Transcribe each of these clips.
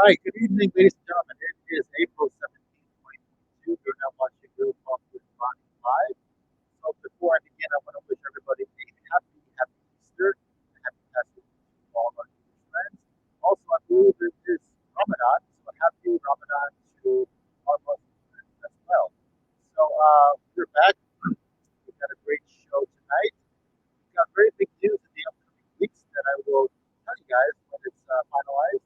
right, good evening, ladies and gentlemen. It is April 17th, 2022. You're now watching Real Talk with Ronnie live. So before I begin, I want to wish everybody a happy Easter, and happy Passover to all of our Jewish friends. Also, I believe it is Ramadan, so happy Ramadan to our Muslim friends as well. So we're back. We've got a great show tonight. We've got very big news in the upcoming weeks that I will tell you guys when it's finalized.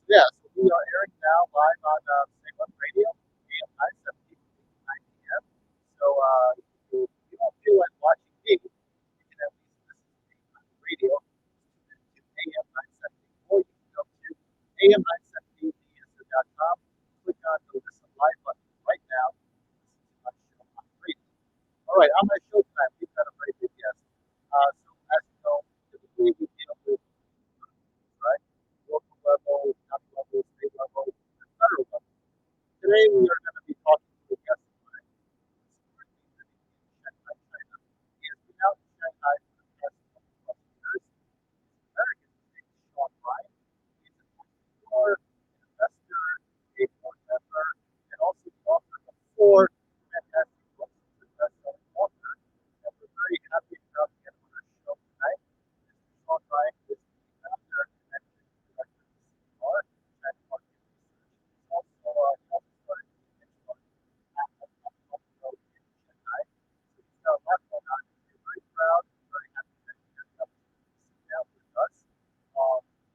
So we are airing now live on Salem Radio, AM 970 to 9 p.m. So if you don't feel like watching me, you can at least listen to me on the radio to AM 970, or you can go to am970bsr.com, click on the Listen Live button right now, and listen to my show on the radio. All right, on my show tonight, we've got a very big guest. So as you know, typically we deal with right? Local level, county level, state level, and federal level. Today we are going to be talking to a guest of mine who is currently living in Shanghai, China. He has been out in Shanghai for the past 20 plus years. He's American. His name is Shaun Rein. He's an entrepreneur, an investor, a board member, and also the author of four fantastic books. He's a best-selling author, and we're very happy to have him on our show tonight. Mr. Shaun Rein is the founder and managing director of CMR, China Market Research. He's also helped start a hedge fund also in Shanghai. So he's got a lot going on. We're very proud and very happy that he has the opportunity to sit down with us.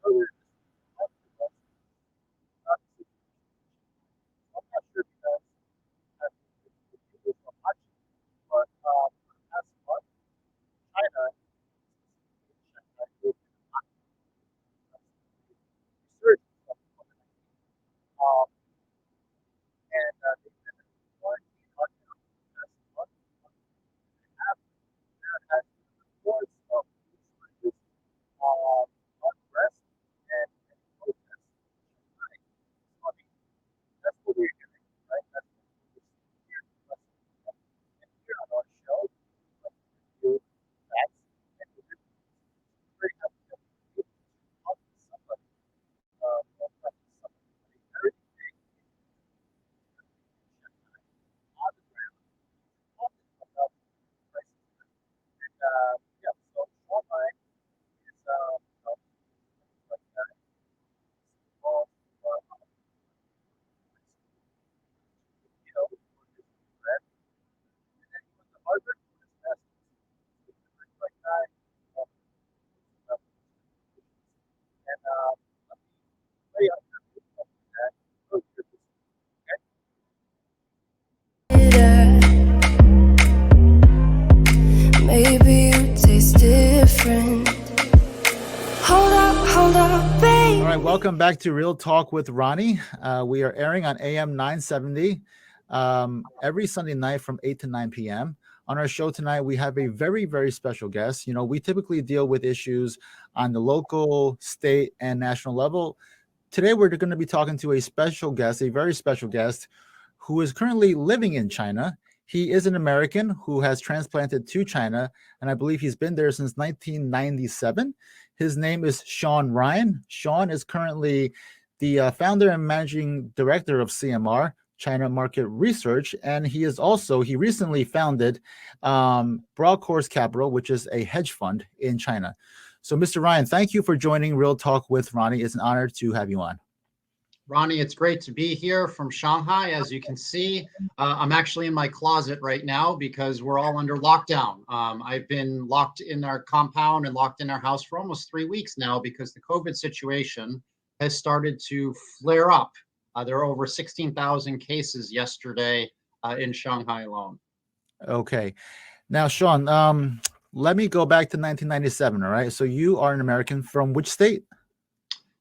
Earlier this week, he met with us about the situation in Shanghai. I'm not sure if you guys have if you guys are watching, but for the past month, China, specifically in Shanghai, they've been locked down resurgence of COVID-19. Um, and they've been in quarantine lockdown for the past month, month and a half. There has been reports of news unrest and protests in Shanghai. So, I mean, that's what we're getting, right? That's what we're seeing here in the Western world. And here on our show, we like to review facts and opinions. So we're very happy that we're able to talk to somebody, well, not just somebody, but a very big currently in Shanghai on the ground talking about the crisis there. And yeah, so Shaun Rein is a like that. He's involved with Yale for his undergrad, and then he went to Harvard for his master's. So he's a very bright guy. Knows about communications. And let me lay out your opinion on that earlier this week. Okay? Maybe you taste different. Hold up, babe. All right, welcome back to Real Talk with Ronnie. We are airing on AM 970 every Sunday night from 8 to 9 p.m. On our show tonight, we have a very, very special guest. You know, we typically deal with issues on the local, state, and national level. Today, we're going to be talking to a special guest, a very special guest, who is currently living in China. He is an American who has transplanted to China, and I believe he's been there since 1997. His name is Shaun Rein. Shaun is currently the founder and managing director of CMR, China Market Research, and he recently founded Broad Course Capital, which is a hedge fund in China. So, Mr. Rein, thank you for joining Real Talk with Ronnie. It's an honor to have you on. Ronnie, it's great to be here from Shanghai. As you can see, I'm actually in my closet right now because we're all under lockdown. I've been locked in our compound and locked in our house for almost 3 weeks now because the COVID situation has started to flare up. There are over 16,000 cases yesterday in Shanghai alone. Okay. Now, Shaun, let me go back to 1997, all right? So you are an American from which state?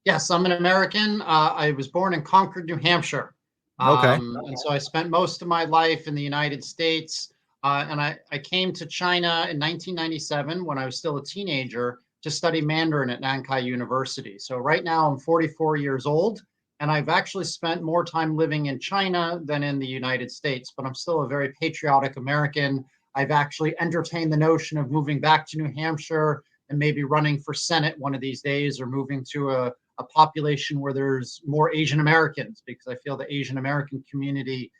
Yes, I'm an American. I was born in Concord, New Hampshire. Okay. And so I spent most of my life in the United States. And I came to China in 1997 when I was still a teenager to study Mandarin at Nankai University. So right now I'm 44 years old, and I've actually spent more time living in China than in the United States, but I'm still a very patriotic American. I've actually entertained the notion of moving back to New Hampshire and maybe running for Senate one of these days, or moving to a a population where there's more Asian Americans, because I feel the Asian American community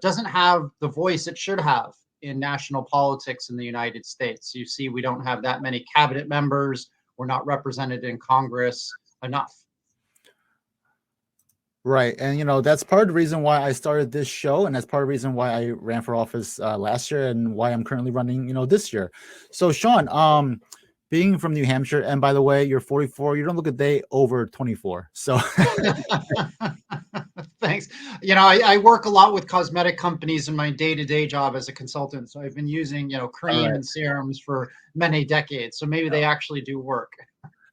doesn't have the voice it should have in national politics in the United States. You see, we don't have that many cabinet members. We're not represented in Congress enough. Right. And, that's part of the reason why I started this show. And that's part of the reason why I ran for office last year and why I'm currently running, this year. So, Shaun, being from New Hampshire, and by the way, you're 44, you don't look a day over 24. So, thanks. I work a lot with cosmetic companies in my day-to-day job as a consultant. So I've been using, cream and serums for many decades. So maybe they actually do work.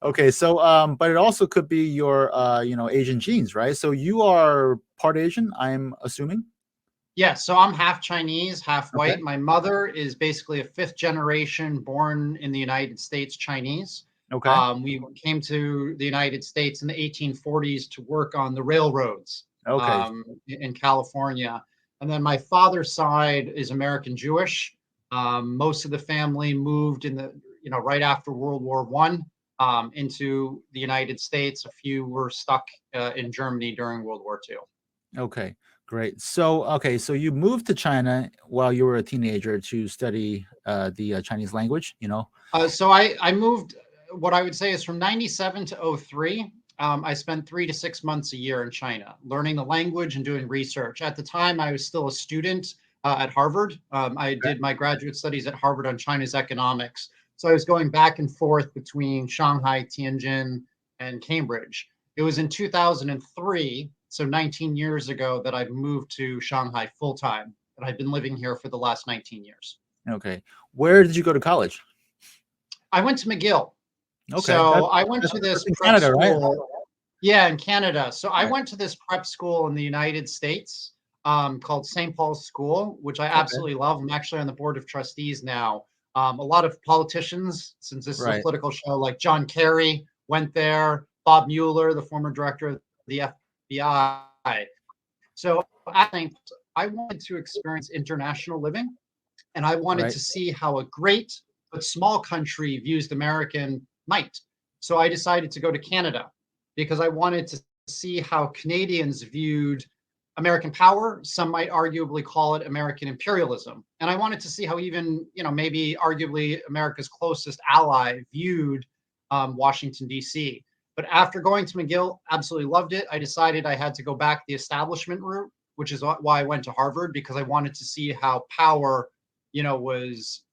Okay, so but it also could be your Asian genes, right? So you are part Asian, I'm assuming. Yeah, so I'm half Chinese, half white. Okay. My mother is basically a fifth generation born in the United States Chinese. Okay. We came to the United States in the 1840s to work on the railroads Okay. In California. And then my father's side is American Jewish. Most of the family moved in the, right after World War I. Into the United States. A few were stuck in Germany during World War II. Okay, great. So you moved to China while you were a teenager to study the Chinese language, So I moved, what I would say is from 97 to 03. I spent 3 to 6 months a year in China, learning the language and doing research. At the time, I was still a student at Harvard. I did my graduate studies at Harvard on China's economics. So I was going back and forth between Shanghai, Tianjin, and Cambridge. It was in 2003, so 19 years ago, that I moved to Shanghai full time. And I've been living here for the last 19 years. Okay. Where did you go to college? I went to McGill. Okay. So I went to this in prep Canada, school. right? Yeah, in Canada. So I Right. went to this prep school in the United States called St. Paul's School, which I absolutely love. I'm actually on the board of trustees now. A lot of politicians, since this is a political show, like John Kerry went there, Bob Mueller, the former director of the FBI. So I think I wanted to experience international living, and I wanted to see how a great but small country views the American might. So I decided to go to Canada because I wanted to see how Canadians viewed American power. Some might arguably call it American imperialism. And I wanted to see how even, maybe arguably America's closest ally viewed Washington, D.C. But after going to McGill, absolutely loved it. I decided I had to go back the establishment route, which is why I went to Harvard, because I wanted to see how power, was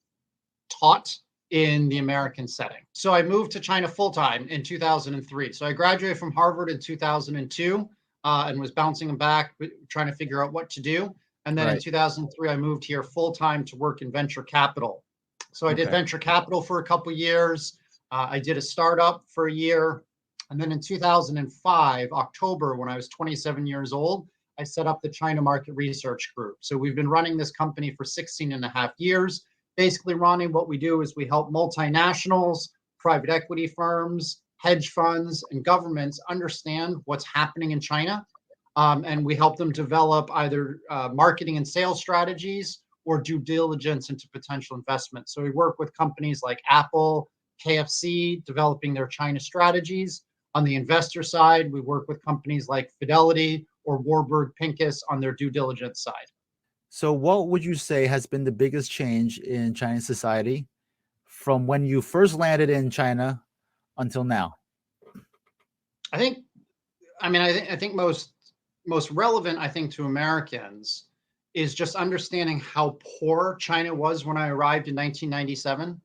taught in the American setting. So I moved to China full-time in 2003. So I graduated from Harvard in 2002. And was bouncing back, trying to figure out what to do. And then in 2003, I moved here full-time to work in venture capital. So I did venture capital for a couple of years. I did a startup for a year. And then in 2005, October, when I was 27 years old, I set up the China Market Research Group. So we've been running this company for 16 and a half years. Basically, Ronnie, what we do is we help multinationals, private equity firms, hedge funds, and governments understand what's happening in China. And we help them develop either marketing and sales strategies or due diligence into potential investments. So we work with companies like Apple, KFC, developing their China strategies. On the investor side, we work with companies like Fidelity or Warburg Pincus on their due diligence side. So what would you say has been the biggest change in Chinese society from when you first landed in China until now? I think most relevant, I think, to Americans is just understanding how poor China was when I arrived in 1997.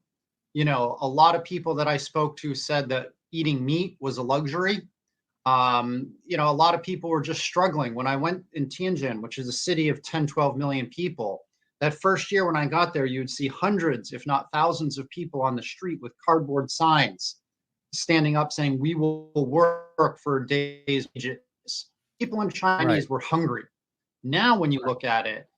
A lot of people that I spoke to said that eating meat was a luxury. A lot of people were just struggling. When I went in Tianjin, which is a city of 10, 12 million people, that first year when I got there, you'd see hundreds, if not thousands of people on the street with cardboard signs standing up saying, "We will work for days." People in Chinese were hungry. Now, when you look at it,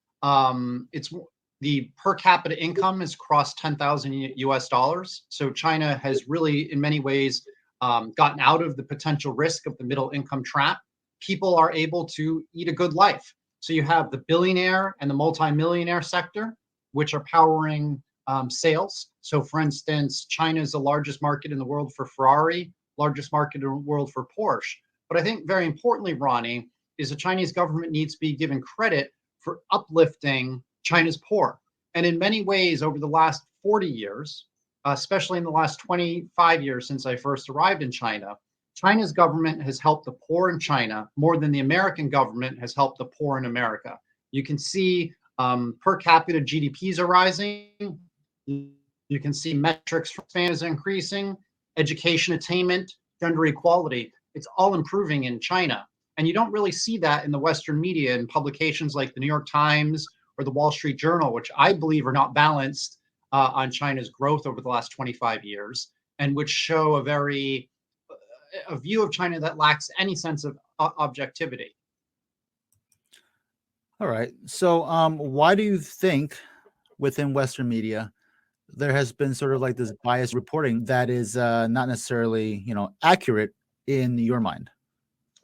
it's the per capita income has crossed 10,000 US dollars. So China has really, in many ways, gotten out of the potential risk of the middle income trap. People are able to eat a good life. So you have the billionaire and the multimillionaire sector, which are powering sales. So for instance, China is the largest market in the world for Ferrari. largest market in the world for Porsche. But I think very importantly, Ronnie, is the Chinese government needs to be given credit for uplifting China's poor. And in many ways, over the last 40 years, especially in the last 25 years since I first arrived in China, China's government has helped the poor in China more than the American government has helped the poor in America. You can see per capita GDPs are rising. You can see metrics for span is increasing, education attainment, gender equality. It's all improving in China. And you don't really see that in the Western media and publications like the New York Times or the Wall Street Journal, which I believe are not balanced on China's growth over the last 25 years, and which show a view of China that lacks any sense of objectivity. All right. So, why do you think within Western media there has been sort of like this biased reporting that is not necessarily, accurate in your mind?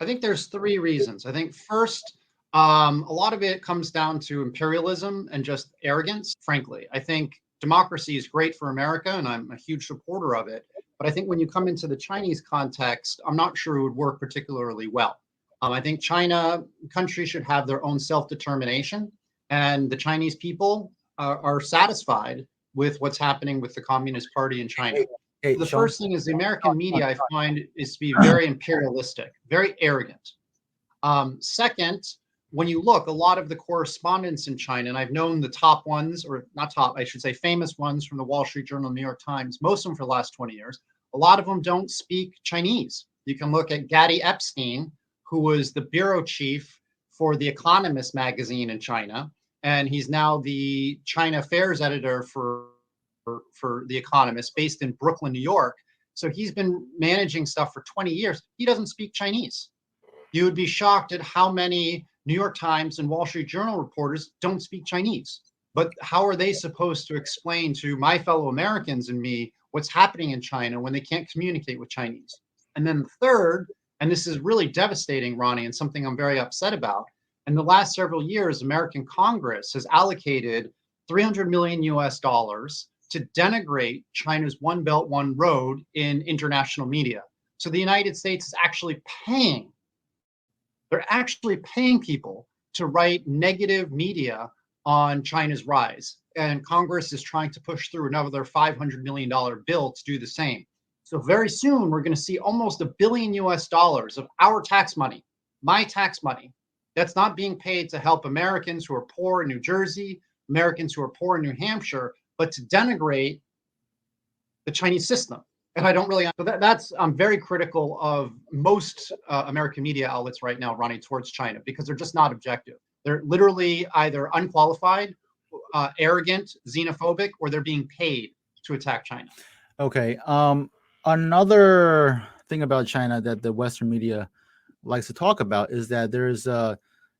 I think there's three reasons. I think first, a lot of it comes down to imperialism and just arrogance, frankly. I think democracy is great for America, and I'm a huge supporter of it. But I think when you come into the Chinese context, I'm not sure it would work particularly well. I think countries should have their own self-determination, and the Chinese people are satisfied with what's happening with the Communist Party in China. Hey, The Shaun. first thing is the American media, I find, is to be very imperialistic, very arrogant. Second, when you look, a lot of the correspondents in China, and I've known the top ones, or not top, I should say famous ones from the Wall Street Journal, New York Times, most of them for the last 20 years, a lot of them don't speak Chinese. You can look at Gaddy Epstein, who was the bureau chief for The Economist magazine in China, and he's now the China affairs editor for The Economist, based in Brooklyn, New York. So he's been managing stuff for 20 years. He doesn't speak Chinese. You would be shocked at how many New York Times and Wall Street Journal reporters don't speak Chinese. But how are they supposed to explain to my fellow Americans and me what's happening in China when they can't communicate with Chinese? And then the third, and this is really devastating, Ronnie, and something I'm very upset about. In the last several years, American Congress has allocated $300 million to denigrate China's One Belt, One Road in international media. So the United States is actually they're actually paying people to write negative media on China's rise. And Congress is trying to push through another $500 million bill to do the same. So very soon, we're going to see almost $1 billion of our tax money, my tax money, that's not being paid to help Americans who are poor in New Jersey, Americans who are poor in New Hampshire, but to denigrate the Chinese system. And I don't really, I'm very critical of most American media outlets right now, Ronnie, towards China, because they're just not objective. They're literally either unqualified, arrogant, xenophobic, or they're being paid to attack China. Okay. Another thing about China that the Western media likes to talk about is that there is a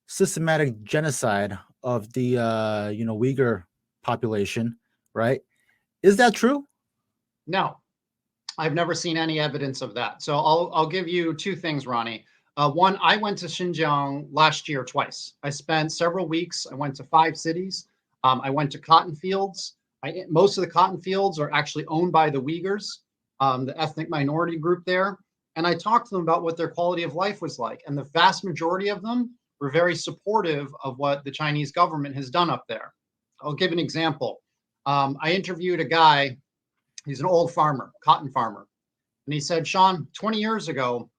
systematic genocide of the Uyghur population, right? Is that true? No, I've never seen any evidence of that. So I'll give you two things, Ronnie. One, I went to Xinjiang last year twice. I spent several weeks. I went to 5 cities. I went to cotton fields. Most of the cotton fields are actually owned by the Uyghurs, the ethnic minority group there. And I talked to them about what their quality of life was like. And the vast majority of them were very supportive of what the Chinese government has done up there. I'll give an example. I interviewed a guy, he's an old farmer, cotton farmer. And he said, Shaun, 20 years ago,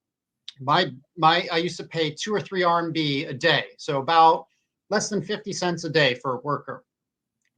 I used to pay 2 or 3 RMB a day. So about less than 50 cents a day for a worker.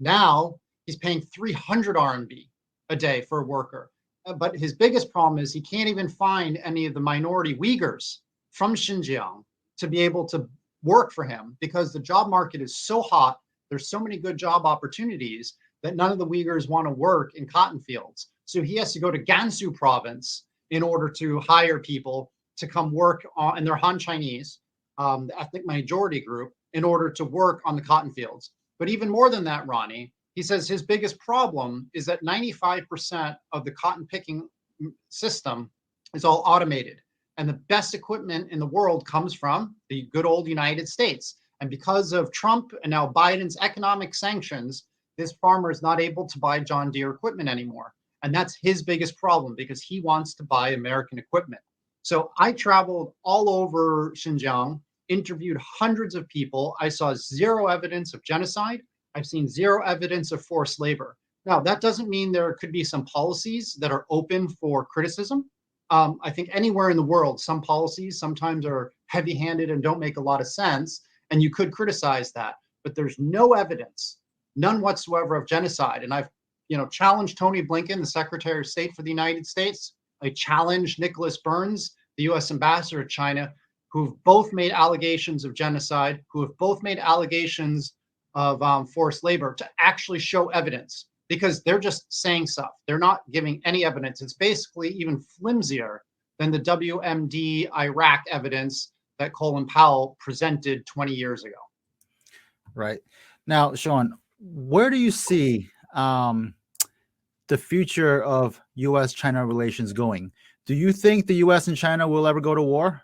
Now he's paying 300 RMB a day for a worker. But his biggest problem is he can't even find any of the minority Uyghurs from Xinjiang to be able to work for him because the job market is so hot. There's so many good job opportunities that none of the Uyghurs want to work in cotton fields. So he has to go to Gansu province in order to hire people to come work on, and they're Han Chinese, the ethnic majority group, in order to work on the cotton fields. But even more than that, Ronnie, he says his biggest problem is that 95% of the cotton picking system is all automated. And the best equipment in the world comes from the good old United States. And because of Trump and now Biden's economic sanctions, this farmer is not able to buy John Deere equipment anymore. And that's his biggest problem because he wants to buy American equipment. So I traveled all over Xinjiang, interviewed hundreds of people. I saw zero evidence of genocide. I've seen zero evidence of forced labor. Now, that doesn't mean there could be some policies that are open for criticism. I think anywhere in the world, some policies sometimes are heavy handed and don't make a lot of sense. And you could criticize that. But there's no evidence, none whatsoever, of genocide. And I've challenged Tony Blinken, the Secretary of State for the United States. I challenged Nicholas Burns, the U.S. ambassador to China, who've both made allegations of genocide, who have both made allegations of forced labor, to actually show evidence, because they're just saying stuff. They're not giving any evidence. It's basically even flimsier than the WMD Iraq evidence that Colin Powell presented 20 years ago. Right. Now, Shaun, where do you see the future of U.S. China relations going? Do you think the U.S. and China will ever go to war?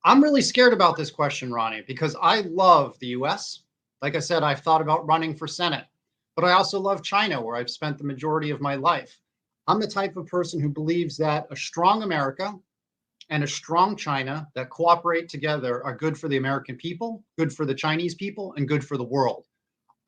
I'm really scared about this question, Ronnie, because I love the U.S. Like I said, I've thought about running for Senate, but I also love China, where I've spent the majority of my life. I'm the type of person who believes that a strong America and a strong China that cooperate together are good for the American people, good for the Chinese people, and good for the world.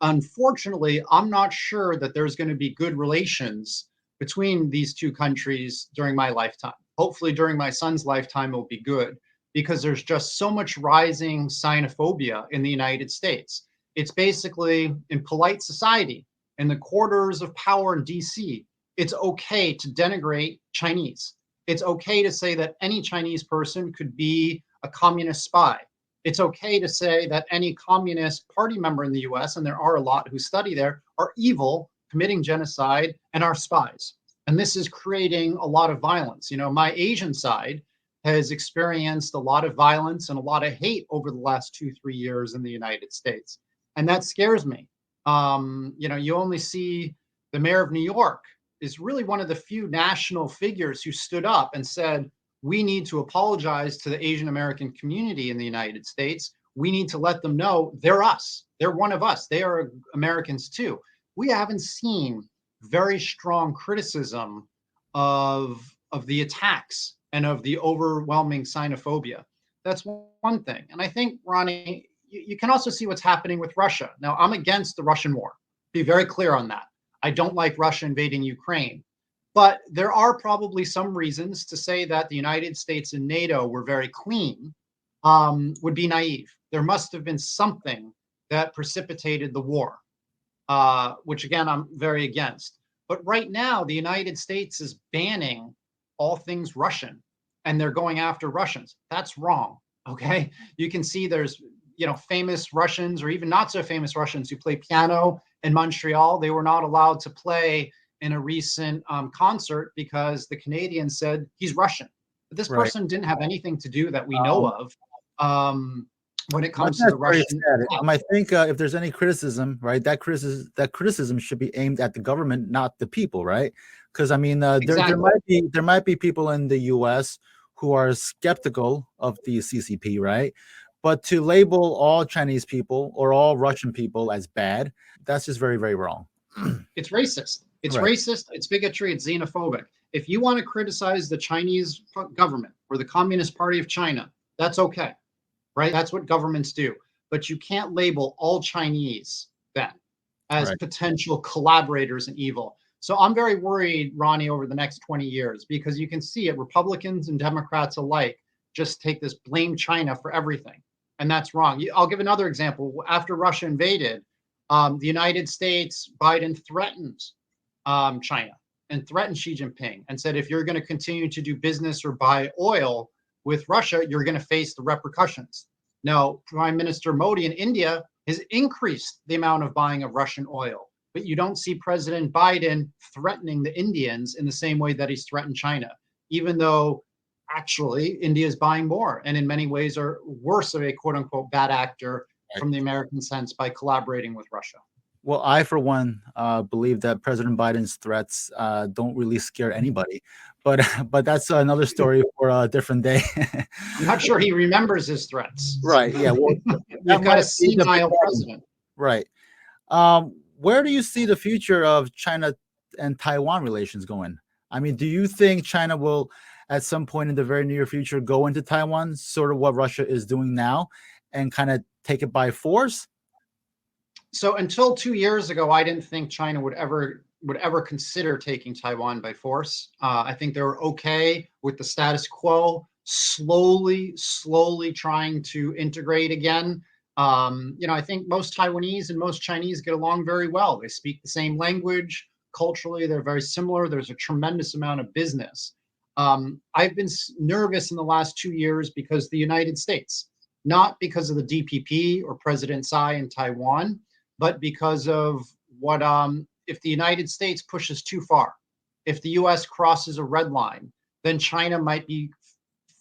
Unfortunately, I'm not sure that there's going to be good relations between these two countries during my lifetime. Hopefully, during my son's lifetime, it will be good, because there's just so much rising xenophobia in the United States. It's basically, in polite society, in the quarters of power in DC, it's okay to denigrate Chinese. It's okay to say that any Chinese person could be a communist spy. It's okay to say that any Communist Party member in the US, and there are a lot who study there, are evil, committing genocide, and are spies. And this is creating a lot of violence. My Asian side has experienced a lot of violence and a lot of hate over the last 2-3 years in the United States. And that scares me. You only see the mayor of New York is really one of the few national figures who stood up and said, we need to apologize to the Asian American community in the United States. We need to let them know they're us. They're one of us. They are Americans too. We haven't seen very strong criticism of the attacks and of the overwhelming xenophobia. That's one thing. And I think, Ronnie, you can also see what's happening with Russia. Now, I'm against the Russian war. Be very clear on that. I don't like Russia invading Ukraine. But there are probably some reasons to say that the United States and NATO were very clean, would be naive. There must have been something that precipitated the war, which, again, I'm very against. But right now, the United States is banning all things Russian, and they're going after Russians. That's wrong, okay? You can see there's, famous Russians or even not so famous Russians who play piano in Montreal. They were not allowed to play in a recent concert because the Canadians said he's Russian. But this person didn't have anything to do that we know of when it comes to the Russian. I think if there's any criticism, right, that criticism should be aimed at the government, not the people, right? Because exactly. there might be people in the U.S. who are skeptical of the CCP, right? But to label all Chinese people or all Russian people as bad, that's just very, very wrong. It's racist. It's racist. It's bigotry. It's xenophobic. If you want to criticize the Chinese government or the Communist Party of China, that's okay, right? That's what governments do. But you can't label all Chinese then as potential collaborators in evil. So I'm very worried, Ronnie, over the next 20 years, because you can see it. Republicans and Democrats alike just take this blame China for everything. And that's wrong. I'll give another example. After Russia invaded, the United States, Biden threatened China and threatened Xi Jinping and said, if you're going to continue to do business or buy oil with Russia, you're going to face the repercussions. Now, Prime Minister Modi in India has increased the amount of buying of Russian oil, but you don't see President Biden threatening the Indians in the same way that he's threatened China, even though actually India is buying more and in many ways are worse of a quote unquote bad actor from the American sense by collaborating with Russia. Well, I, for one, believe that President Biden's threats don't really scare anybody. But that's another story for a different day. I'm not sure he remembers his threats. Right. Yeah. Well, you've got a senile president. Right. Where do you see the future of China and Taiwan relations going? I mean, do you think China will, at some point in the very near future, go into Taiwan, sort of what Russia is doing now, and kind of take it by force? So until 2 years ago, I didn't think China would ever consider taking Taiwan by force. I think they were okay with the status quo, slowly trying to integrate again. I think most Taiwanese and most Chinese get along very well. They speak the same language. Culturally, they're very similar. There's a tremendous amount of business. I've been nervous in the last 2 years because the United States, not because of the DPP or President Tsai in Taiwan, but because of what if the United States pushes too far, if the U.S. crosses a red line, then China might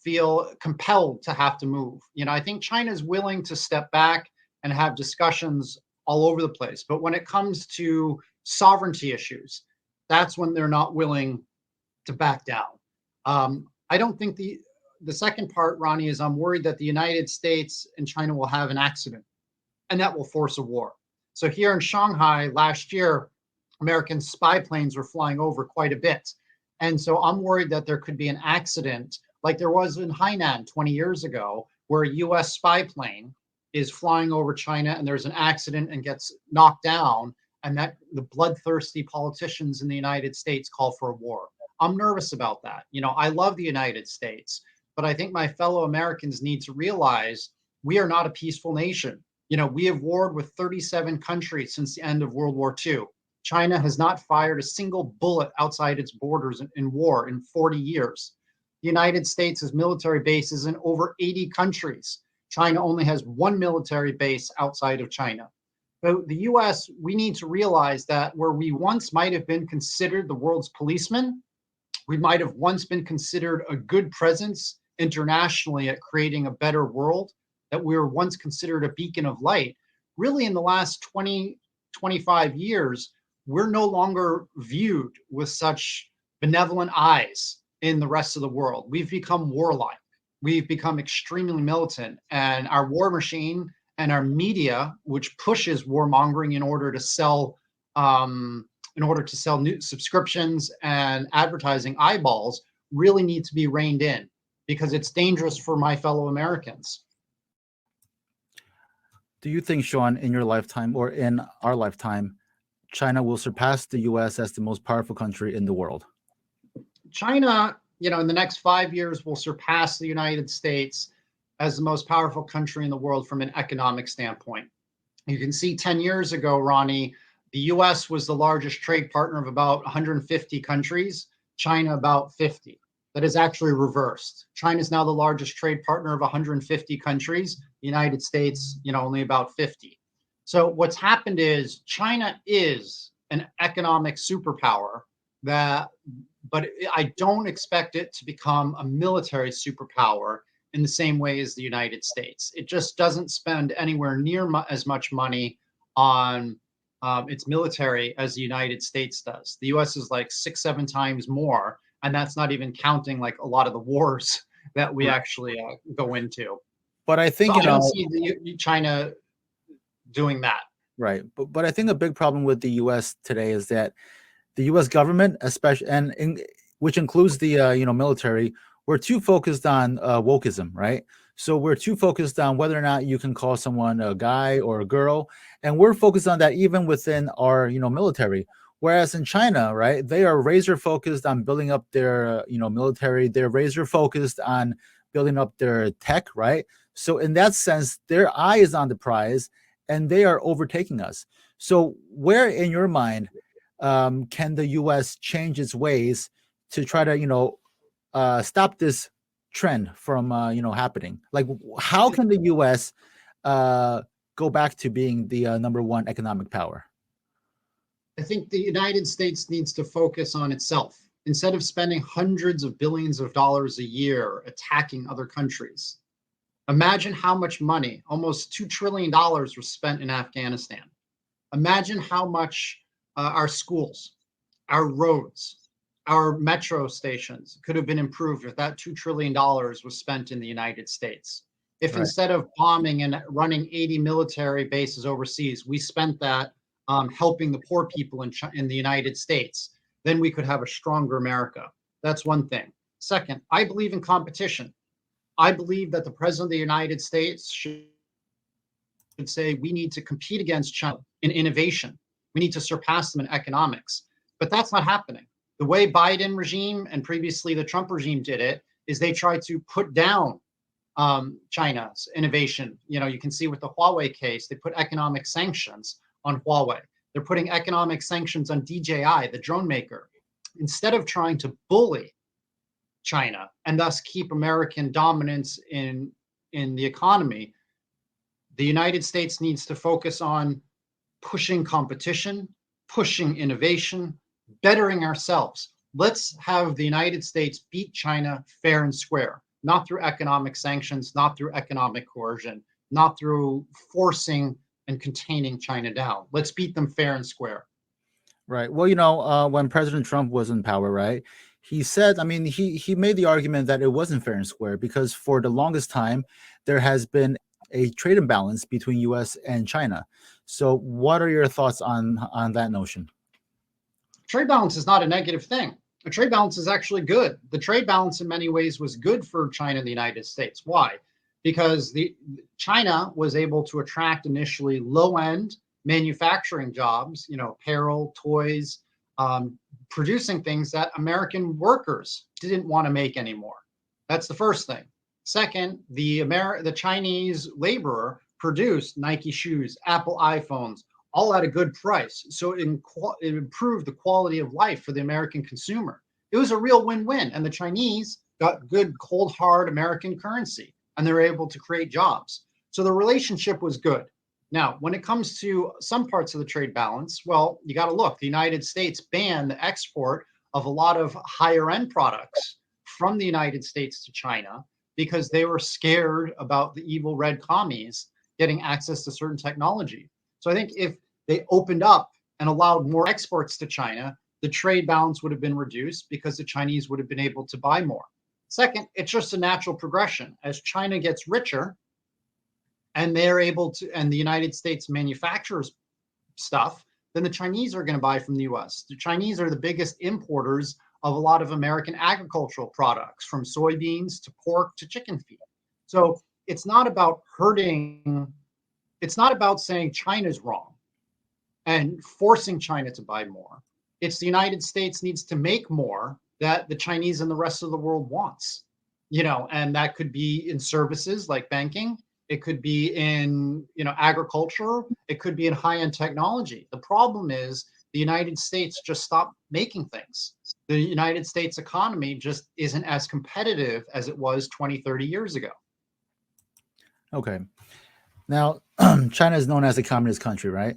feel compelled to have to move. I think China is willing to step back and have discussions all over the place. But when it comes to sovereignty issues, that's when they're not willing to back down. I don't think the second part, Ronnie, is I'm worried that the United States and China will have an accident, and that will force a war. So here in Shanghai last year, American spy planes were flying over quite a bit. And so I'm worried that there could be an accident like there was in Hainan 20 years ago, where a U.S. spy plane is flying over China and there's an accident and gets knocked down, and that the bloodthirsty politicians in the United States call for a war. I'm nervous about that. I love the United States, but I think my fellow Americans need to realize we are not a peaceful nation. We have warred with 37 countries since the end of World War II. China has not fired a single bullet outside its borders in war in 40 years. The United States has military bases in over 80 countries. China only has one military base outside of China. So the US, we need to realize that where we once might have been considered the world's policeman, we might have once been considered a good presence internationally at creating a better world, that we were once considered a beacon of light. Really, in the last 20, 25 years, we're no longer viewed with such benevolent eyes in the rest of the world. We've become warlike. We've become extremely militant, and our war machine and our media, which pushes warmongering in order to sell new subscriptions and advertising eyeballs, really need to be reined in, because it's dangerous for my fellow Americans. Do you think, Shaun, in your lifetime or in our lifetime, China will surpass the U.S. as the most powerful country in the world? China, in the next 5 years, will surpass the United States as the most powerful country in the world from an economic standpoint. You can see 10 years ago, Ronnie, the U.S. was the largest trade partner of about 150 countries, China about 50. That is actually reversed. China is now the largest trade partner of 150 countries, the United States, only about 50. So what's happened is China is an economic superpower, but I don't expect it to become a military superpower in the same way as the United States. It just doesn't spend anywhere near as much money on its military as the United States does. The US is like 6-7 times more, and that's not even counting like a lot of the wars that we actually go into. But I think so I don't see China doing that. Right. But I think a big problem with the U.S. today is that the U.S. government, especially, which includes the military, we're too focused on wokeism, right? So we're too focused on whether or not you can call someone a guy or a girl, and we're focused on that even within our military. Whereas in China, right, they are razor focused on building up their military. They're razor focused on building up their tech, right? So in that sense, their eye is on the prize, and they are overtaking us. So where in your mind can the U.S. change its ways to try to stop this trend from happening? Like, how can the U.S. go back to being the number one economic power? I think the United States needs to focus on itself instead of spending hundreds of billions of dollars a year attacking other countries. Imagine how much money, almost $2 trillion, was spent in Afghanistan. Imagine how much our schools, our roads, our metro stations could have been improved if that $2 trillion was spent in the United States. If Right. Instead of bombing and running 80 military bases overseas, we spent that helping the poor people in the United States. then we could have a stronger America. That's one thing. Second, I believe in competition. I believe that the president of the United States should say we need to compete against China in innovation. We need to surpass them in economics. But that's not happening. The way Biden regime and previously the Trump regime did it is they tried to put down China's innovation. You can see with the Huawei case, they put economic sanctions on Huawei. They're putting economic sanctions on DJI, the drone maker, instead of trying to bully China and thus keep American dominance in the economy. The United States needs to focus on pushing competition, pushing innovation, bettering ourselves. Let's have the United States beat China fair and square, not through economic sanctions, not through economic coercion, not through forcing and containing China down. Let's beat them fair and square. Right. Well, when President Trump was in power, right, he said, he made the argument that it wasn't fair and square because for the longest time, there has been a trade imbalance between U.S. and China. So what are your thoughts on that notion? Trade balance is not a negative thing. A trade balance is actually good. The trade balance in many ways was good for China and the United States. Why? Because China was able to attract initially low-end manufacturing jobs, apparel, toys, producing things that American workers didn't want to make anymore. That's the first thing. Second, the Chinese laborer produced Nike shoes, Apple iPhones, all at a good price. So it improved the quality of life for the American consumer. It was a real win-win. And the Chinese got good, cold, hard American currency, and they were able to create jobs. So the relationship was good. Now, when it comes to some parts of the trade balance, well, you got to look. The United States banned the export of a lot of higher end products from the United States to China because they were scared about the evil red commies getting access to certain technology. So I think if they opened up and allowed more exports to China, the trade balance would have been reduced because the Chinese would have been able to buy more. Second, it's just a natural progression. As China gets richer and they're able to, and the United States manufactures stuff, then the Chinese are going to buy from the US. The Chinese are the biggest importers of a lot of American agricultural products, from soybeans to pork to chicken feed. So it's not about hurting, it's not about saying China's wrong and forcing China to buy more. It's the United States needs to make more that the Chinese and the rest of the world wants, and that could be in services like banking. It could be in, agriculture. It could be in high-end technology. The problem is the United States just stopped making things. The United States economy just isn't as competitive as it was 20, 30 years ago. Okay. Now, China is known as a communist country, right?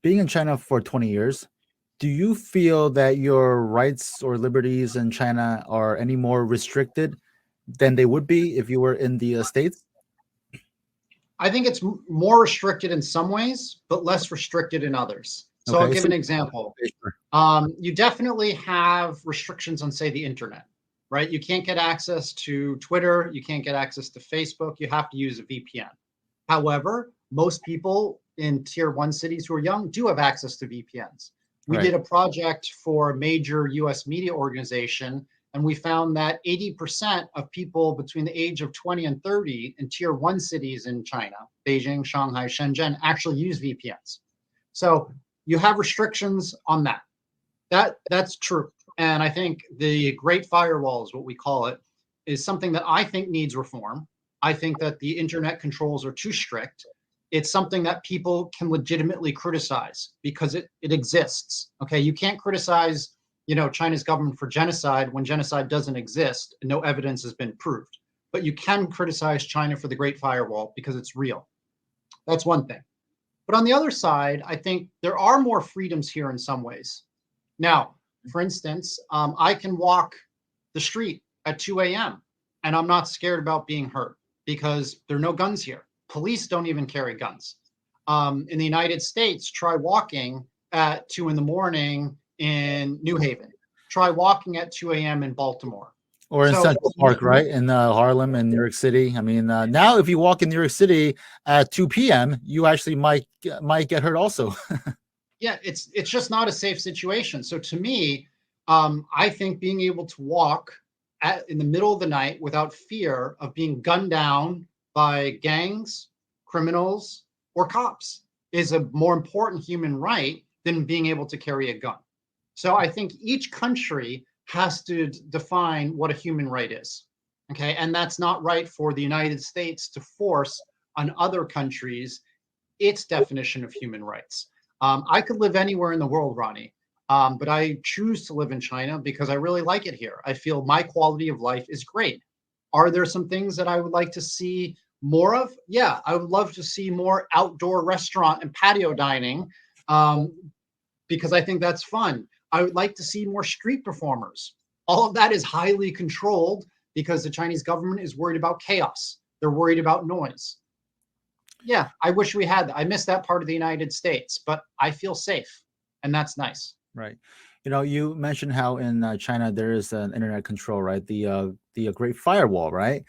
Being in China for 20 years, do you feel that your rights or liberties in China are any more restricted than they would be if you were in the States? I think it's more restricted in some ways, but less restricted in others. So I'll give an example. You definitely have restrictions on, say, the internet, right? You can't get access to Twitter. You can't get access to Facebook. You have to use a VPN. However, most people in tier 1 cities who are young do have access to VPNs. We did a project for a major US media organization, and we found that 80% of people between the age of 20 and 30 in tier 1 cities in China, Beijing, Shanghai, Shenzhen, actually use VPNs. So you have restrictions on that. That's true. And I think the Great Firewall is what we call it, is something that I think needs reform. I think that the internet controls are too strict. It's something that people can legitimately criticize because it exists. Okay, you can't criticize, China's government for genocide when genocide doesn't exist and no evidence has been proved. But you can criticize China for the Great Firewall because it's real. That's one thing. But on the other side, I think there are more freedoms here in some ways. Now, for instance, I can walk the street at 2 a.m. and I'm not scared about being hurt because there are no guns here. Police don't even carry guns. In the United States, try walking at 2 in the morning in New Haven. Try walking at 2 a.m. in Baltimore. Or in Central Park, right? In Harlem and New York City. I mean, now if you walk in New York City at 2 p.m., you actually might get hurt also. Yeah, it's just not a safe situation. So to me, I think being able to walk in the middle of the night without fear of being gunned down by gangs, criminals, or cops is a more important human right than being able to carry a gun. So I think each country has to define what a human right is. Okay, and that's not right for the United States to force on other countries its definition of human rights. I could live anywhere in the world, Ronnie, but I choose to live in China because I really like it here. I feel my quality of life is great. Are there some things that I would like to see more of? Yeah, I would love to see more outdoor restaurant and patio dining um, because I think that's fun. I would like to see more street performers. All of that is highly controlled because the Chinese government is worried about chaos. They're worried about noise. Yeah, I wish we had that. I miss that part of the United States, but I feel safe, and that's nice. Right. You mentioned how in China there is an internet control, right? The Great Firewall, right?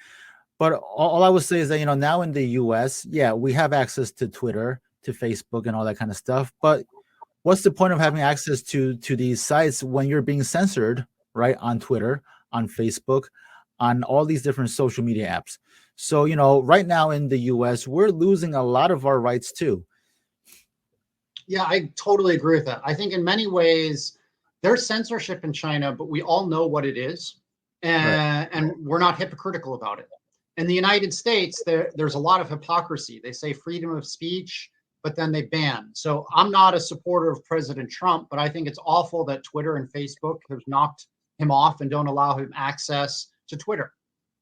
But all I would say is that now in the U.S., yeah, we have access to Twitter, to Facebook, and all that kind of stuff. But what's the point of having access to these sites when you're being censored, right? On Twitter, on Facebook, on all these different social media apps. So right now in the U.S., we're losing a lot of our rights too. Yeah, I totally agree with that. I think in many ways there's censorship in China, but we all know what it is, Right. and we're not hypocritical about it. In the United States, there's a lot of hypocrisy. They say freedom of speech, but then they ban. So I'm not a supporter of President Trump, but I think it's awful that Twitter and Facebook have knocked him off and don't allow him access to Twitter.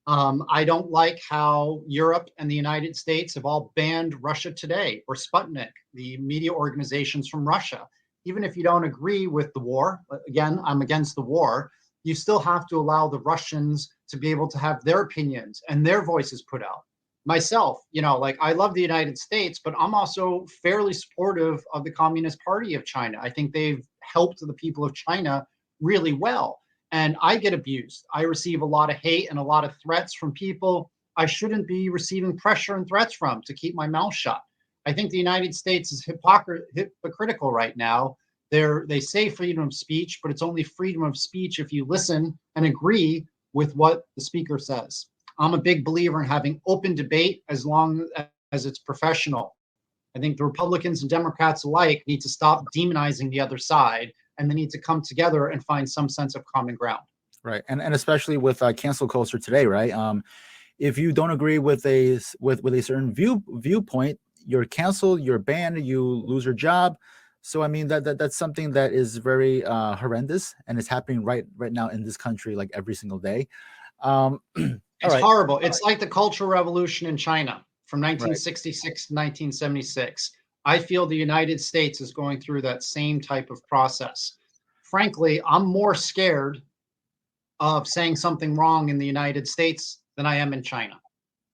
I don't like how Europe and the United States have all banned Russia Today or Sputnik, the media organizations from Russia. Even if you don't agree with the war, again, I'm against the war, you still have to allow the Russians to be able to have their opinions and their voices put out. Myself, like I love the United States, but I'm also fairly supportive of the Communist Party of China. I think they've helped the people of China really well. And I get abused. I receive a lot of hate and a lot of threats from people I shouldn't be receiving pressure and threats from to keep my mouth shut. I think the United States is hypocritical right now. They say freedom of speech, but it's only freedom of speech if you listen and agree with what the speaker says. I'm a big believer in having open debate as long as it's professional. I think the Republicans and Democrats alike need to stop demonizing the other side, and they need to come together and find some sense of common ground. Right. And especially with cancel culture today, right? If you don't agree with a certain viewpoint, you're canceled, you're banned, you lose your job. So I mean that's something that is very horrendous, and it's happening right now in this country like every single day. All It's right. horrible. It's like the Cultural Revolution in China from Right. 1966 to 1976. I feel the United States is going through that same type of process. Frankly, I'm more scared of saying something wrong in the United States than I am in China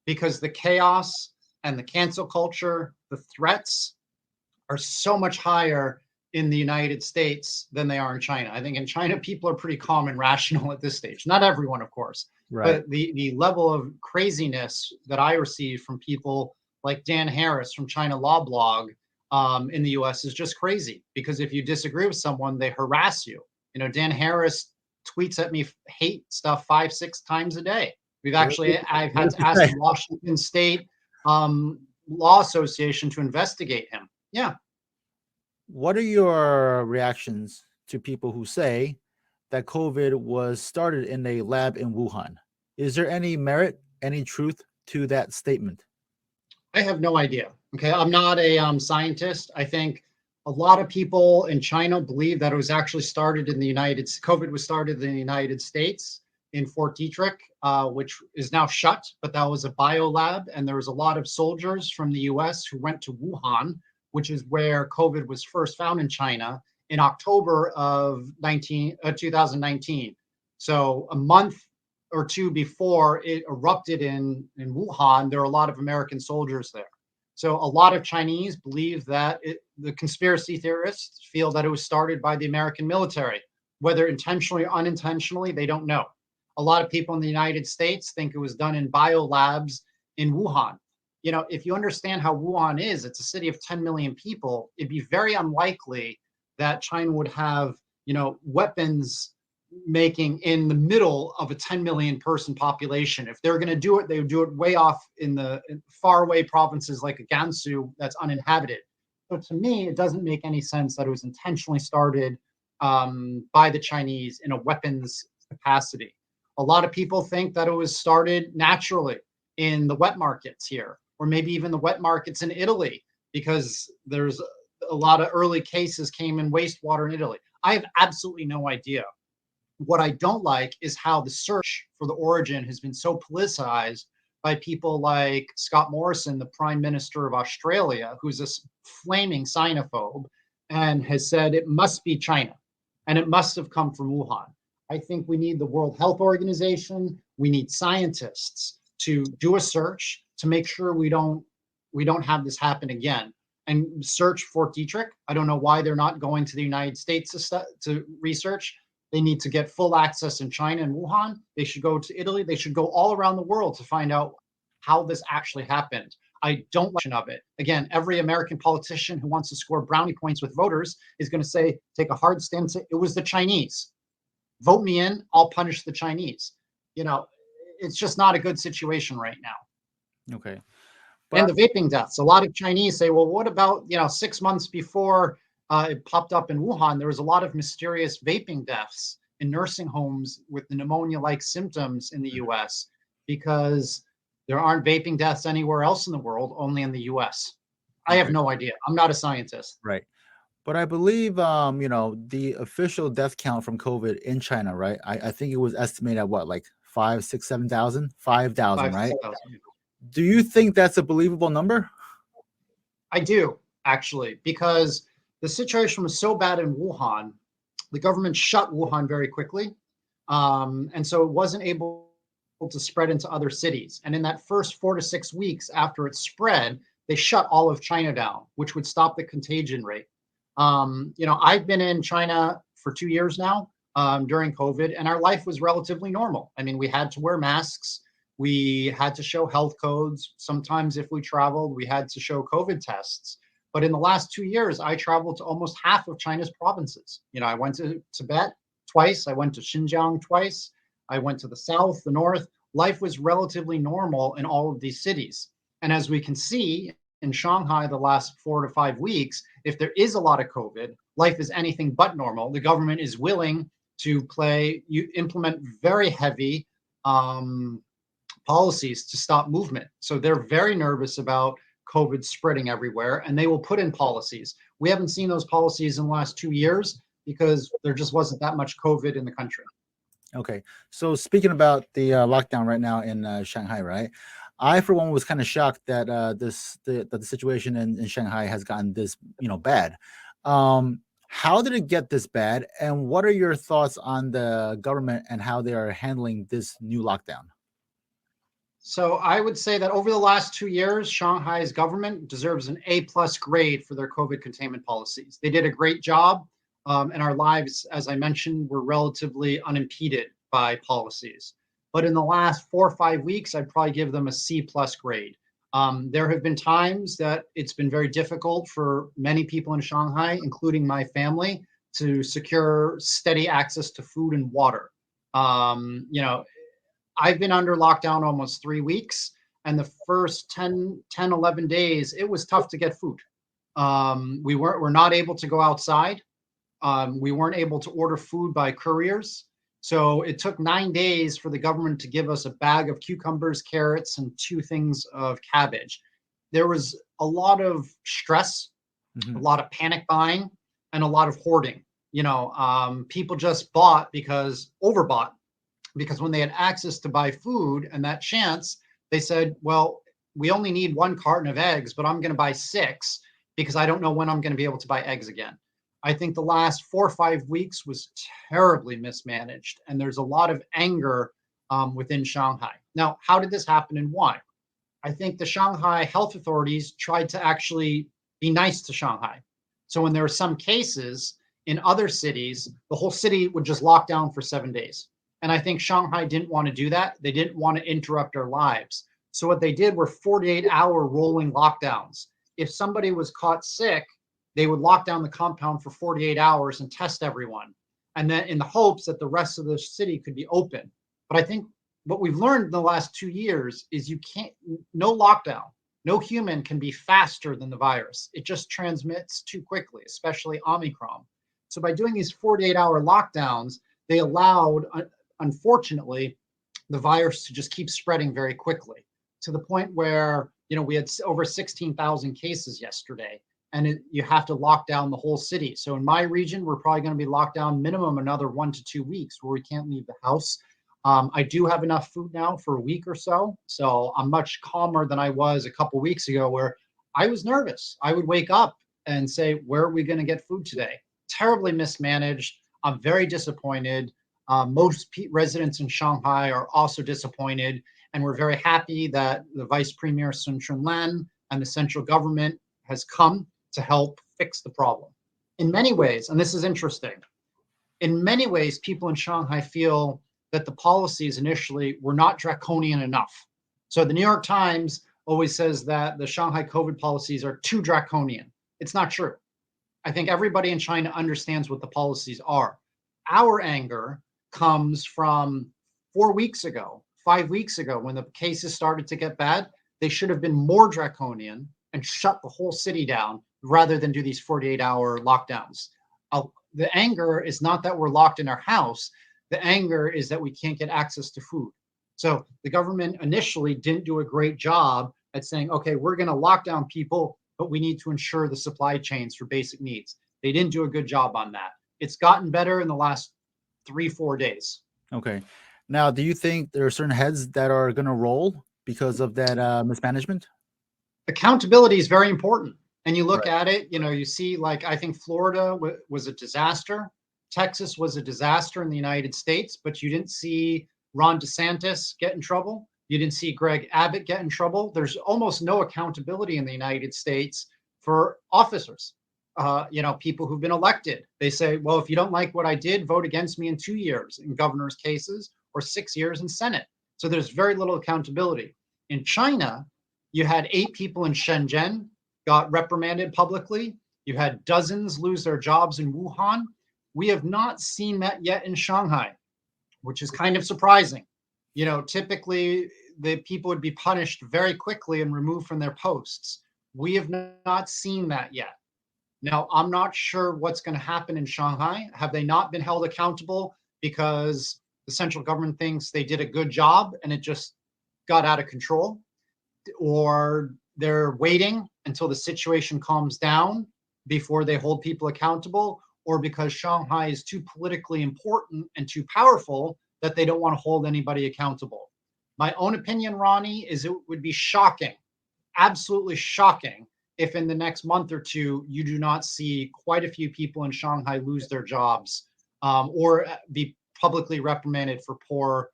because the chaos and the cancel culture, the threats are so much higher in the United States than they are in China. I think in China, people are pretty calm and rational at this stage. Not everyone, of course, Right. but the level of craziness that I receive from people like Dan Harris from China Law Blog in the US is just crazy because if you disagree with someone, they harass you. Dan Harris tweets at me hate stuff 5-6 times a day. I've What had did to you ask say? the Washington State Law Association to investigate him. Yeah. What are your reactions to people who say that COVID was started in a lab in Wuhan? Is there any merit, any truth to that statement? I have no idea. Okay, I'm not a scientist. I think a lot of people in China believe that it was actually started in the COVID was started in the United States in Fort Detrick, which is now shut, but that was a bio lab. And there was a lot of soldiers from the US who went to Wuhan, which is where COVID was first found in China in October of 2019. So a month or two before it erupted in Wuhan, there are a lot of American soldiers there. So a lot of Chinese believe that the conspiracy theorists feel that it was started by the American military, whether intentionally or unintentionally, they don't know. A lot of people in the United States think it was done in biolabs in Wuhan. If you understand how Wuhan is, it's a city of 10 million people. It'd be very unlikely that China would have, weapons making in the middle of a 10 million person population. If they're going to do it, they would do it way off in the faraway provinces like Gansu that's uninhabited. So to me, it doesn't make any sense that it was intentionally started by the Chinese in a weapons capacity. A lot of people think that it was started naturally in the wet markets here, or maybe even the wet markets in Italy, because there's a lot of early cases came in wastewater in Italy. I have absolutely no idea. What I don't like is how the search for the origin has been so politicized by people like Scott Morrison, the Prime Minister of Australia, who's a flaming xenophobe and has said it must be China and it must have come from Wuhan. I think we need the World Health Organization. We need scientists to do a search to make sure we don't have this happen again. And search Fort Detrick. I don't know why they're not going to the United States to research. They need to get full access in China and Wuhan. They should go to Italy. They should go all around the world to find out how this actually happened. I don't like of it. Again, every American politician who wants to score brownie points with voters is going to say, take a hard stand, say it was the Chinese. Vote me in, I'll punish the Chinese. It's just not a good situation right now. Okay. And the vaping deaths. A lot of Chinese say, well, what about, 6 months before it popped up in Wuhan, there was a lot of mysterious vaping deaths in nursing homes with the pneumonia-like symptoms in the U.S. because there aren't vaping deaths anywhere else in the world, only in the U.S. I have no idea. I'm not a scientist. Right. But I believe, the official death count from COVID in China, right? I think it was estimated at what, like 5, 6, 7,000, 5,000, right? 5,000. Do you think that's a believable number? I do, actually, because the situation was so bad in Wuhan, the government shut Wuhan very quickly. And so it wasn't able to spread into other cities. And in that first 4 to 6 weeks after it spread, they shut all of China down, which would stop the contagion rate. I've been in China for 2 years now during COVID, and our life was relatively normal. I mean, we had to wear masks. We had to show health codes. Sometimes if we traveled, we had to show COVID tests. But in the last 2 years, I traveled to almost half of China's provinces. I went to Tibet twice. I went to Xinjiang twice. I went to the south, the north. Life was relatively normal in all of these cities. And as we can see in Shanghai the last 4 to 5 weeks, if there is a lot of COVID, life is anything but normal. The government is willing to implement very heavy policies to stop movement. So they're very nervous about COVID spreading everywhere, and they will put in policies. We haven't seen those policies in the last 2 years because there just wasn't that much COVID in the country. Okay. So speaking about the lockdown right now in Shanghai, right? I, for one, was kind of shocked that the situation in Shanghai has gotten this, bad. How did it get this bad? And what are your thoughts on the government and how they are handling this new lockdown? So I would say that over the last 2 years, Shanghai's government deserves an A+ grade for their COVID containment policies. They did a great job, and our lives, as I mentioned, were relatively unimpeded by policies. But in the last 4 or 5 weeks, I'd probably give them a C+ grade. There have been times that it's been very difficult for many people in Shanghai, including my family, to secure steady access to food and water. I've been under lockdown almost 3 weeks, and the first 10, 11 days, it was tough to get food. We're not able to go outside. We weren't able to order food by couriers. So it took 9 days for the government to give us a bag of cucumbers, carrots, and 2 things of cabbage. There was a lot of stress, a lot of panic buying, and a lot of hoarding. People just overbought, because when they had access to buy food and that chance, they said, well, we only need 1 carton of eggs, but I'm going to buy 6 because I don't know when I'm going to be able to buy eggs again. I think the last 4 or 5 weeks was terribly mismanaged, and there's a lot of anger within Shanghai. Now, how did this happen and why? I think the Shanghai health authorities tried to actually be nice to Shanghai. So when there were some cases in other cities, the whole city would just lock down for 7 days. And I think Shanghai didn't want to do that. They didn't want to interrupt our lives. So what they did were 48-hour rolling lockdowns. If somebody was caught sick, they would lock down the compound for 48 hours and test everyone. And then in the hopes that the rest of the city could be open. But I think what we've learned in the last 2 years is you can't, no lockdown, no human can be faster than the virus. It just transmits too quickly, especially Omicron. So by doing these 48-hour lockdowns, they allowed, unfortunately, the virus to just keep spreading very quickly to the point where, we had over 16,000 cases yesterday, and you have to lock down the whole city. So in my region, we're probably going to be locked down minimum another 1 to 2 weeks where we can't leave the house. I do have enough food now for a week or so. So I'm much calmer than I was a couple weeks ago where I was nervous. I would wake up and say, where are we going to get food today? Terribly mismanaged. I'm very disappointed. Most residents in Shanghai are also disappointed. And we're very happy that the Vice Premier Sun Chunlan and the central government has come to help fix the problem. In many ways, and this is interesting, in many ways, people in Shanghai feel that the policies initially were not draconian enough. So the New York Times always says that the Shanghai COVID policies are too draconian. It's not true. I think everybody in China understands what the policies are. Our anger comes from 4 weeks ago, 5 weeks ago, when the cases started to get bad. They should have been more draconian and shut the whole city down rather than do these 48-hour lockdowns. The anger is not that we're locked in our house. The anger is that we can't get access to food. So the government initially didn't do a great job at saying, okay, we're going to lock down people, but we need to ensure the supply chains for basic needs. They didn't do a good job on that. It's gotten better in the last 3-4 days. Okay. Now, do you think there are certain heads that are going to roll because of that mismanagement? Accountability is very important. And you look at it, you see, like, I think Florida was a disaster. Texas was a disaster in the United States, but you didn't see Ron DeSantis get in trouble. You didn't see Greg Abbott get in trouble. There's almost no accountability in the United States for officers, people who've been elected. They say, well, if you don't like what I did, vote against me in 2 years in governor's cases or 6 years in Senate. So there's very little accountability. In China, you had 8 people in Shenzhen got reprimanded publicly. You had dozens lose their jobs in Wuhan. We have not seen that yet in Shanghai, which is kind of surprising. Typically the people would be punished very quickly and removed from their posts. We have not seen that yet. Now, I'm not sure what's going to happen in Shanghai. Have they not been held accountable because the central government thinks they did a good job and it just got out of control? Or they're waiting until the situation calms down before they hold people accountable? Or because Shanghai is too politically important and too powerful that they don't want to hold anybody accountable? My own opinion, Ronnie, is it would be shocking, absolutely shocking, if in the next month or two you do not see quite a few people in Shanghai lose their jobs or be publicly reprimanded for poor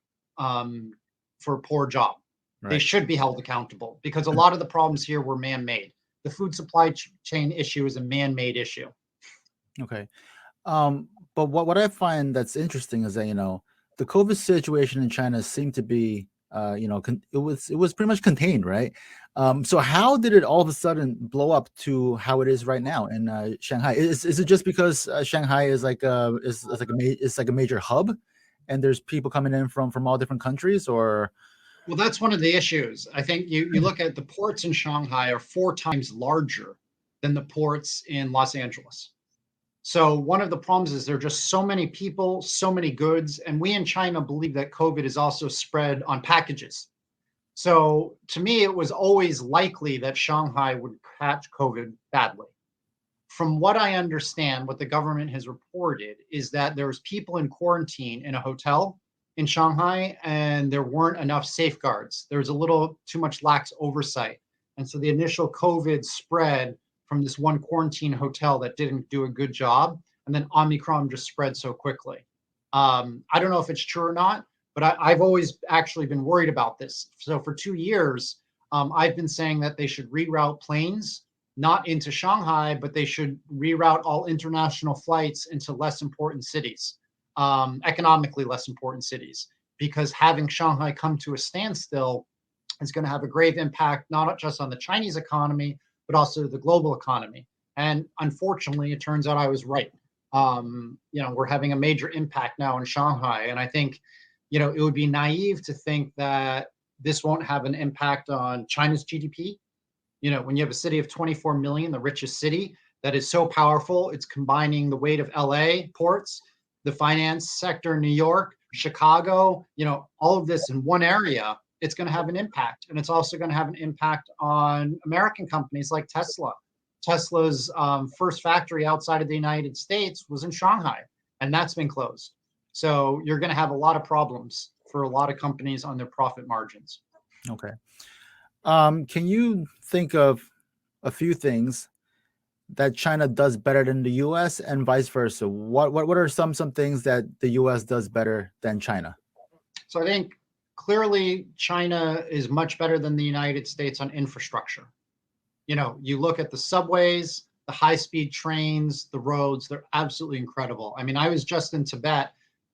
job. Right. They should be held accountable because a lot of the problems here were man-made. The food supply chain issue is a man-made issue. Okay. But what I find that's interesting is that, the COVID situation in China seemed to be, it was pretty much contained, right? So how did it all of a sudden blow up to how it is right now in Shanghai? Is it just because Shanghai is like a major hub, and there's people coming in from all different countries, or? Well, that's one of the issues. I think you look at the ports in Shanghai are 4 times larger than the ports in Los Angeles. So one of the problems is there are just so many people, so many goods, and we in China believe that COVID is also spread on packages. So to me, it was always likely that Shanghai would catch COVID badly. From what I understand, what the government has reported is that there was people in quarantine in a hotel in Shanghai, and there weren't enough safeguards. There was a little too much lax oversight. And so the initial COVID spread from this one quarantine hotel that didn't do a good job, and then Omicron just spread so quickly. I don't know if it's true or not, but I've always actually been worried about this. So for 2 years, I've been saying that they should reroute planes, not into Shanghai, but they should reroute all international flights into less important cities, economically less important cities, because having Shanghai come to a standstill is going to have a grave impact, not just on the Chinese economy, but also the global economy. And unfortunately, it turns out I was right. We're having a major impact now in Shanghai. And I think, it would be naive to think that this won't have an impact on China's GDP. When you have a city of 24 million, the richest city, that is so powerful, it's combining the weight of LA ports, the finance sector in New York, Chicago, all of this in one area. It's going to have an impact. And it's also going to have an impact on American companies like Tesla. Tesla's first factory outside of the United States was in Shanghai, and that's been closed. So you're going to have a lot of problems for a lot of companies on their profit margins. Okay. Can you think of a few things that China does better than the U.S. and vice versa? What are some things that the U.S. does better than China? So I think clearly China is much better than the United States on infrastructure. You look at the subways, the high-speed trains, the roads, they're absolutely incredible. I mean, I was just in Tibet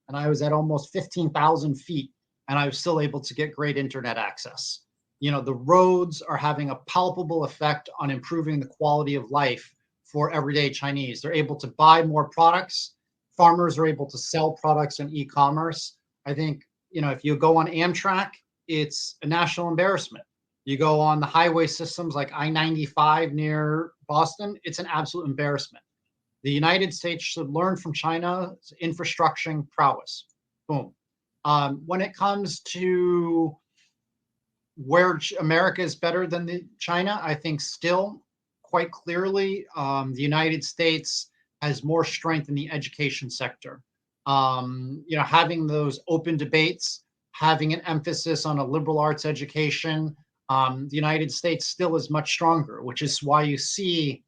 and I was at almost 15,000 feet and I was still able to get great internet access. The roads are having a palpable effect on improving the quality of life for everyday Chinese. They're able to buy more products. Farmers are able to sell products in e-commerce. I think, if you go on Amtrak, it's a national embarrassment. You go on the highway systems like I-95 near Boston, it's an absolute embarrassment. The United States should learn from China's infrastructure prowess. Boom. When it comes to where America is better than China, I think still quite clearly the United States has more strength in the education sector. Having those open debates, having an emphasis on a liberal arts education, the United States still is much stronger, which is why you see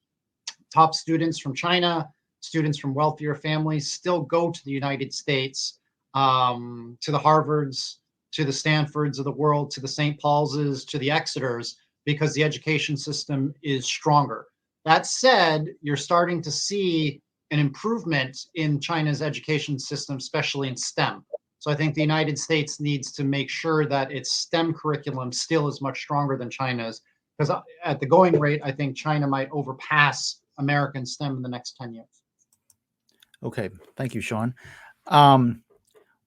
top students from China, students from wealthier families still go to the United States, to the Harvards, to the Stanfords of the world, to the St. Paul's, to the Exeters, because the education system is stronger. That said, you're starting to see an improvement in China's education system, especially in STEM. So I think the United States needs to make sure that its STEM curriculum still is much stronger than China's, because at the going rate, I think China might overpass American STEM in the next 10 years. Okay, thank you, Shaun.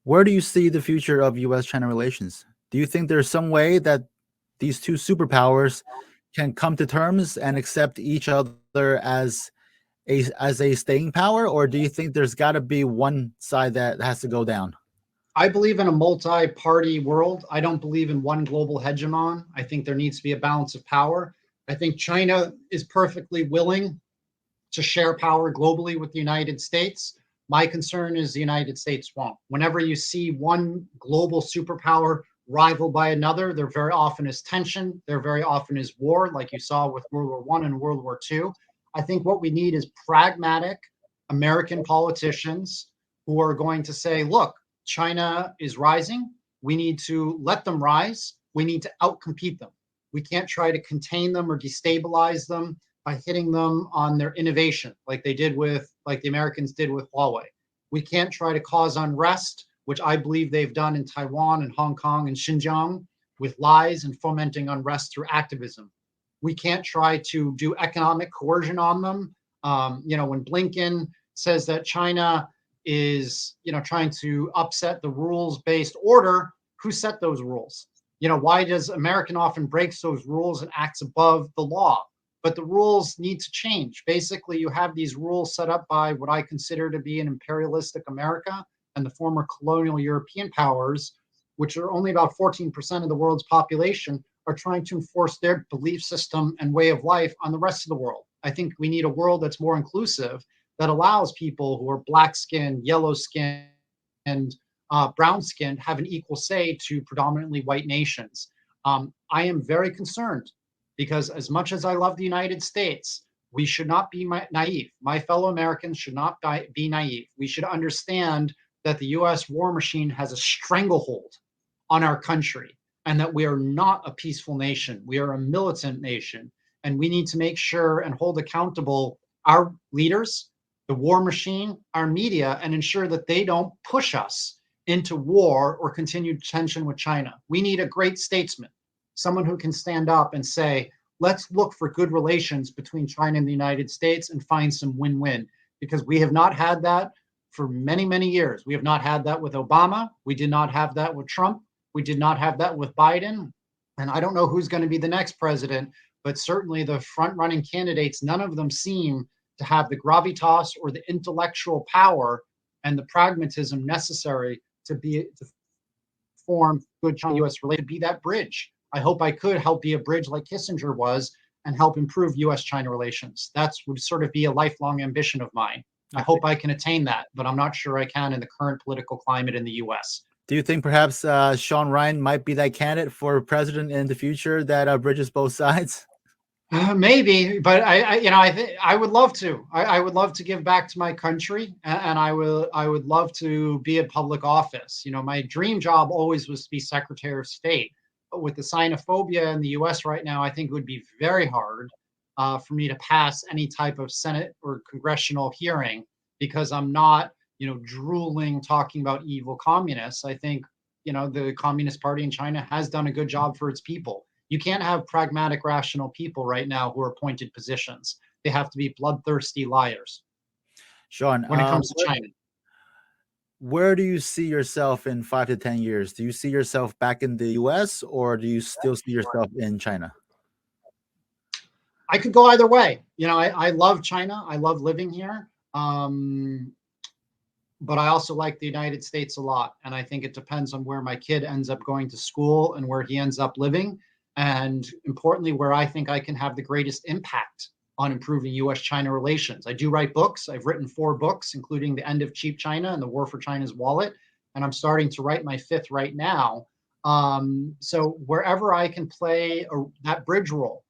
Where do you see the future of U.S.-China relations? Do you think there's some way that these two superpowers can come to terms and accept each other as a staying power, or do you think there's got to be one side that has to go down? I believe in a multi-party world. I don't believe in one global hegemon. I think there needs to be a balance of power. I think China is perfectly willing to share power globally with the United States. My concern is the United States won't. Whenever you see one global superpower rivaled by another, there very often is tension. There very often is war, like you saw with World War I and World War II. I think what we need is pragmatic American politicians who are going to say, look, China is rising. We need to let them rise. We need to outcompete them. We can't try to contain them or destabilize them by hitting them on their innovation, like the Americans did with Huawei. We can't try to cause unrest, which I believe they've done in Taiwan and Hong Kong and Xinjiang, with lies and fomenting unrest through activism. We can't try to do economic coercion on them. When Blinken says that China is, trying to upset the rules-based order, who set those rules? Why does American often breaks those rules and acts above the law? But the rules need to change. Basically, you have these rules set up by what I consider to be an imperialistic America and the former colonial European powers, which are only about 14% of the world's population, are trying to enforce their belief system and way of life on the rest of the world. I think we need a world that's more inclusive, that allows people who are black-skinned, yellow-skinned, and brown-skinned have an equal say to predominantly white nations. I am very concerned because as much as I love the United States, we should not be naive. My fellow Americans should not be naive. We should understand that the U.S. war machine has a stranglehold on our country and that we are not a peaceful nation. We are a militant nation, and we need to make sure and hold accountable our leaders, the war machine, our media, and ensure that they don't push us into war or continued tension with China. We need a great statesman, someone who can stand up and say, let's look for good relations between China and the United States and find some win-win, because we have not had that for many, many years. We have not had that with Obama. We did not have that with Trump. We did not have that with Biden. And I don't know who's going to be the next president, but certainly the front running candidates, none of them seem to have the gravitas or the intellectual power and the pragmatism necessary to form good China-U.S. relations, be that bridge. I hope I could help be a bridge like Kissinger was and help improve U.S.-China relations. That would sort of be a lifelong ambition of mine. I hope I can attain that, but I'm not sure I can in the current political climate in the U.S. Do you think perhaps Shaun Rein might be that candidate for president in the future that bridges both sides? Maybe, but I would love to. I would love to give back to my country, and I would love to be in public office. My dream job always was to be Secretary of State. But with the xenophobia in the U.S. right now, I think it would be very hard for me to pass any type of Senate or congressional hearing, because I'm not, drooling talking about evil communists. I think, the Communist Party in China has done a good job for its people. You can't have pragmatic, rational people right now who are appointed positions. They have to be bloodthirsty liars. Shaun, when it comes to China. Where do you see yourself in 5 to 10 years? Do you see yourself back in the U.S. or do you still see yourself in China? I could go either way. I love China. I love living here. But I also like the United States a lot. And I think it depends on where my kid ends up going to school and where he ends up living. And importantly, where I think I can have the greatest impact on improving U.S.-China relations. I do write books. I've written 4 books, including The End of Cheap China and The War for China's Wallet. And I'm starting to write my 5th right now. So wherever I can play that bridge role,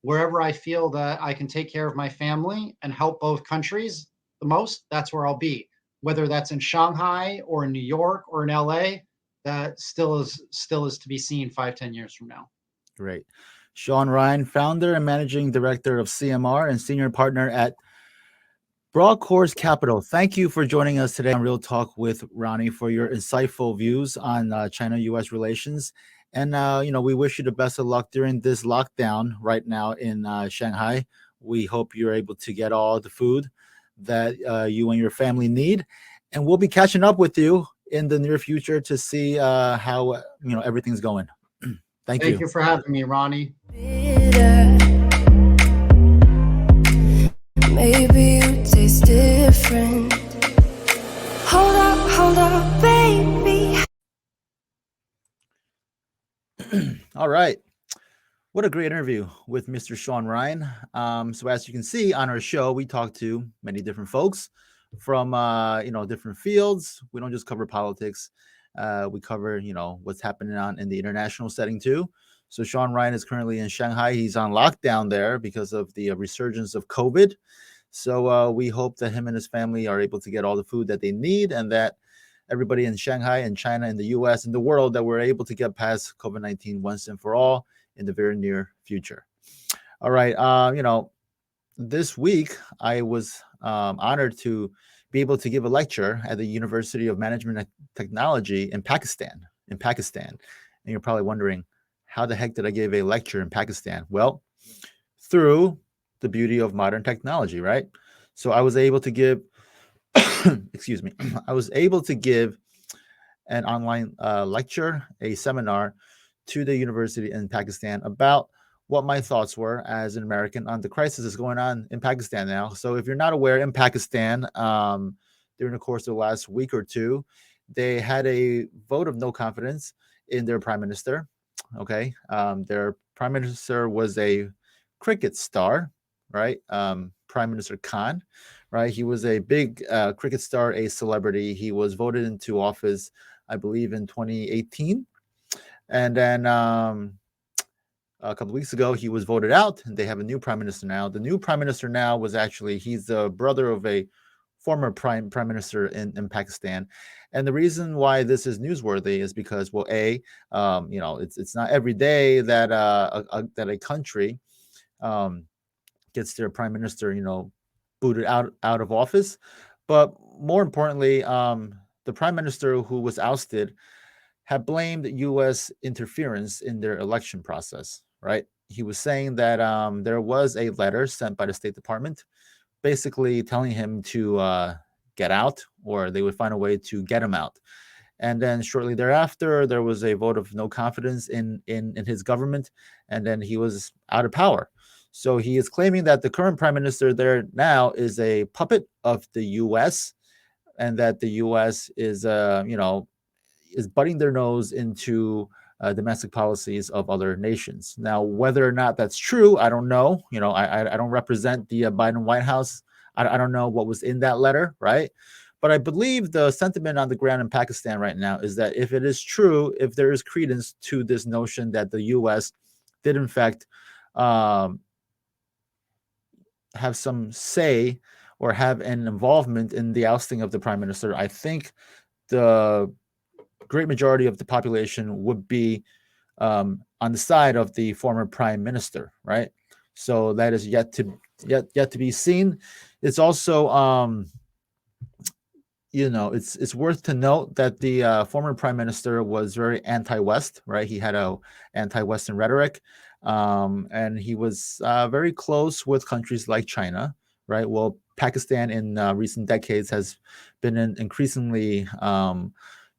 wherever I feel that I can take care of my family and help both countries the most, that's where I'll be. Whether that's in Shanghai or in New York or in LA, that still is to be seen 5-10 years from now. Great. Shaun Rein, founder and managing director of CMR and senior partner at Broad Course Capital. Thank you for joining us today on Real Talk with Ronnie for your insightful views on China-U.S. relations. And, we wish you the best of luck during this lockdown right now in Shanghai. We hope you're able to get all the food that you and your family need. And we'll be catching up with you in the near future to see how, everything's going. Thank you. Thank you for having me, Ronnie. Maybe you taste different. Hold up, baby. All right. What a great interview with Mr. Shaun Rein. So as you can see on our show, we talk to many different folks from, different fields. We don't just cover politics. We cover, what's happening in the international setting too. So Shaun Rein is currently in Shanghai. He's on lockdown there because of the resurgence of COVID. So we hope that him and his family are able to get all the food that they need, and that everybody in Shanghai and China and the U.S. and the world, that we're able to get past COVID-19 once and for all in the very near future. All right. This week I was honored to be able to give a lecture at the University of Management and Technology in Pakistan. And you're probably wondering, how the heck did I give a lecture in Pakistan? Well, through the beauty of modern technology, right? So I was able to give, excuse me, I was able to give an online lecture, a seminar to the university in Pakistan about what my thoughts were as an American on the crisis that's going on in Pakistan now. So if you're not aware, in Pakistan, during the course of the last week or two, they had a vote of no confidence in their prime minister. Okay. Their prime minister was a cricket star, right? Prime Minister Khan, right? He was a big cricket star, a celebrity. He was voted into office, I believe, in 2018. And then a couple of weeks ago, he was voted out, and they have a new prime minister now. The new prime minister now he's the brother of a former prime minister in Pakistan. And the reason why this is newsworthy is because, well, it's not every day that that a country gets their prime minister, booted out of office. But more importantly, the prime minister who was ousted had blamed U.S. interference in their election process, right? he was saying that there was a letter sent by the State Department basically telling him to get out, or they would find a way to get him out. And then shortly thereafter, there was a vote of no confidence in his government, and then he was out of power. So he is claiming that the current prime minister there now is a puppet of the U.S. and that the U.S. is, is butting their nose into domestic policies of other nations. Now, whether or not that's true, I don't know. I don't represent the Biden White House. I don't know what was in that letter, right? But I believe the sentiment on the ground in Pakistan right now is that if it is true, if there is credence to this notion that the U.S. did in fact um, have some say or have an involvement in the ousting of the prime minister, I think the great majority of the population would be on the side of the former prime minister, right? So that is yet to be seen. It's also it's worth to note that the former prime minister was very anti-West, right? He had a anti-Western rhetoric, and he was very close with countries like China, right? Well, Pakistan in recent decades has been an increasingly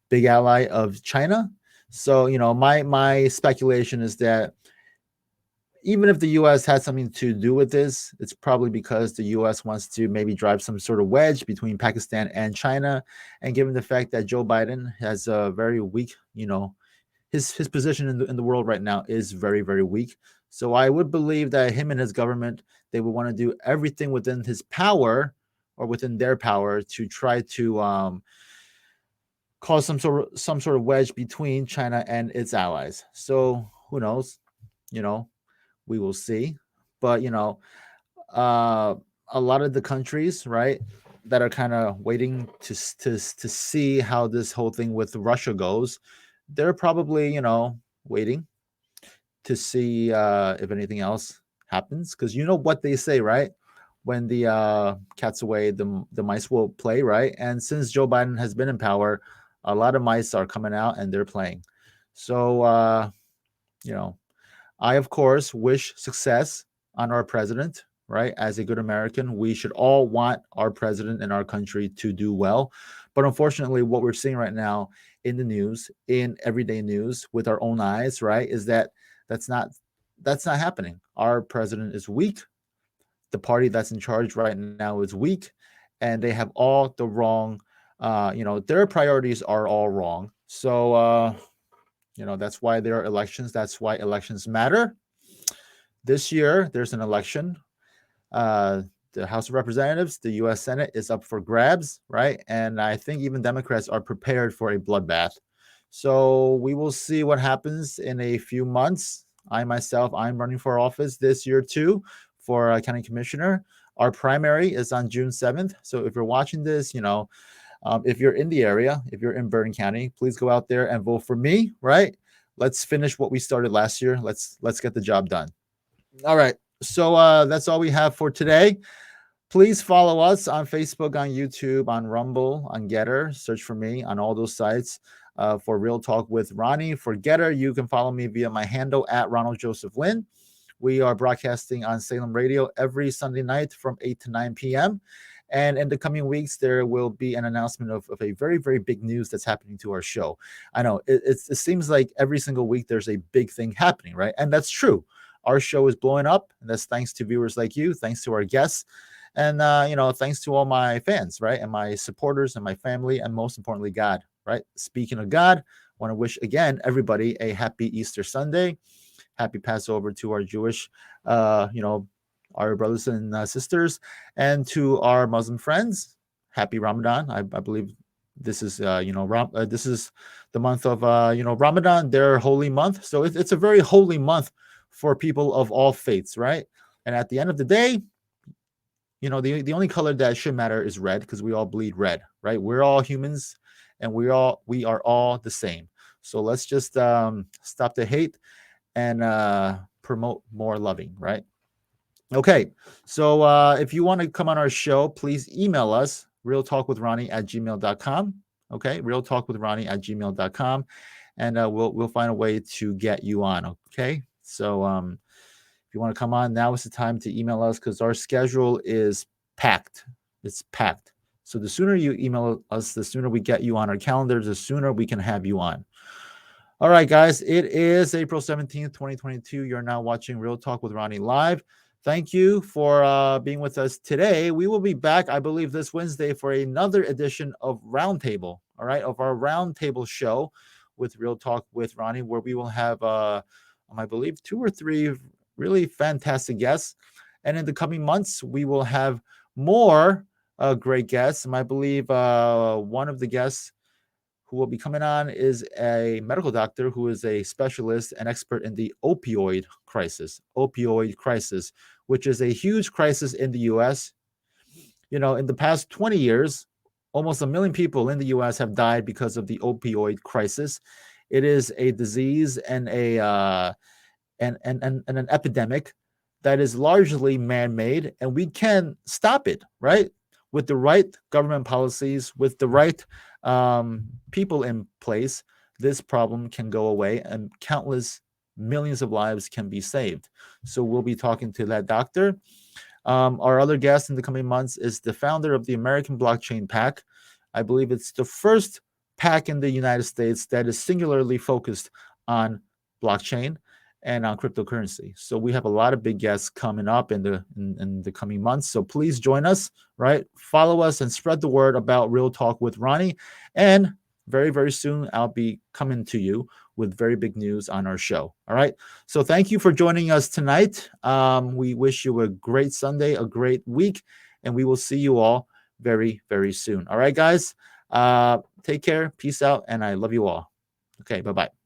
big ally of China. So, my speculation is that even if the U.S. had something to do with this, it's probably because the U.S. wants to maybe drive some sort of wedge between Pakistan and China. And given the fact that Joe Biden has a very weak, his position in the world right now is very, very weak. So I would believe that him and his government, they would want to do everything within his power or within their power to try to cause some sort of wedge between China and its allies. So who knows? You know, we will see. But uh, a lot of the countries, right, that are kind of waiting to see how this whole thing with Russia goes, they're probably waiting to see if anything else happens, because you know what they say, right? When the cat's away, the mice will play, right? And since Joe Biden has been in power, a lot of mice are coming out and they're playing. So you know, I, of course, wish success on our president, right? As a good American, we should all want our president and our country to do well. But unfortunately, what we're seeing right now in the news, in everyday news with our own eyes, right, is that that's not that's not happening. Our president is weak. The party that's in charge right now is weak, and they have all the wrong their priorities are all wrong. So that's why there are elections. That's why elections matter. This year, there's an election. The House of Representatives, the U.S. Senate is up for grabs, right? And I think even Democrats are prepared for a bloodbath. So we will see what happens in a few months. I'm running for office this year too for county commissioner. Our primary is on June 7th. So if you're watching this, if you're in the area, if you're in Bergen County, please go out there and vote for me, right? Let's finish what we started last year. Let's get the job done. All right. So that's all we have for today. Please follow us on Facebook, on YouTube, on Rumble, on Getter. Search for me on all those sites for Real Talk with Ronnie. For Getter, you can follow me via my handle at Ronald Joseph Lin. We are broadcasting on Salem Radio every Sunday night from 8 to 9 p.m. And in the coming weeks, there will be an announcement of a very, very big news that's happening to our show. I know it seems like every single week there's a big thing happening, right? And that's true. Our show is blowing up, and that's thanks to viewers like you, thanks to our guests, and thanks to all my fans, right, and my supporters and my family, and most importantly, God, right? Speaking of God, I want to wish again everybody a happy Easter Sunday, happy Passover to our Jewish, our brothers and sisters, and to our Muslim friends, happy Ramadan. I believe this is this is the month of Ramadan, their holy month. So it's a very holy month for people of all faiths, right? And at the end of the day, the only color that should matter is red, because we all bleed red, right? We're all humans, and we are all the same. So let's just stop the hate and promote more loving, right? Okay, so if you want to come on our show, please email us, realtalkwithronnie@gmail.com. Okay, realtalkwithronnie@gmail.com, and we'll find a way to get you on. Okay, so If you want to come on, now is the time to email us because our schedule is packed. It's packed. So the sooner you email us, the sooner we get you on our calendars, the sooner we can have you on. All right, guys, it is April 17th, 2022. You're now watching Real Talk with Ronnie live. Thank you for being with us today. We will be back, I believe, this Wednesday for another edition of Roundtable, all right, of our Roundtable show with Real Talk with Ronnie, where we will have, I believe, 2 or 3 really fantastic guests. And in the coming months, we will have more great guests. And I believe one of the guests who will be coming on is a medical doctor who is a specialist and expert in the opioid crisis, which is a huge crisis in the U.S. In the past 20 years, almost 1 million people in the U.S. have died because of the opioid crisis. It is a disease and an epidemic that is largely man-made, and we can stop it, right? With the right government policies, with the right people in place, this problem can go away and countless millions of lives can be saved. So we'll be talking to that doctor. Our other guest in the coming months is the founder of the American Blockchain PAC. I believe it's the first PAC in the United States that is singularly focused on blockchain and on cryptocurrency. So we have a lot of big guests coming up in the coming months. So please join us, right? Follow us and spread the word about Real Talk with Ronnie. And very, very soon, I'll be coming to you with very big news on our show. All right. So thank you for joining us tonight. We wish you a great Sunday, a great week, and we will see you all very, very soon. All right, guys. Take care. Peace out. And I love you all. Okay. Bye-bye.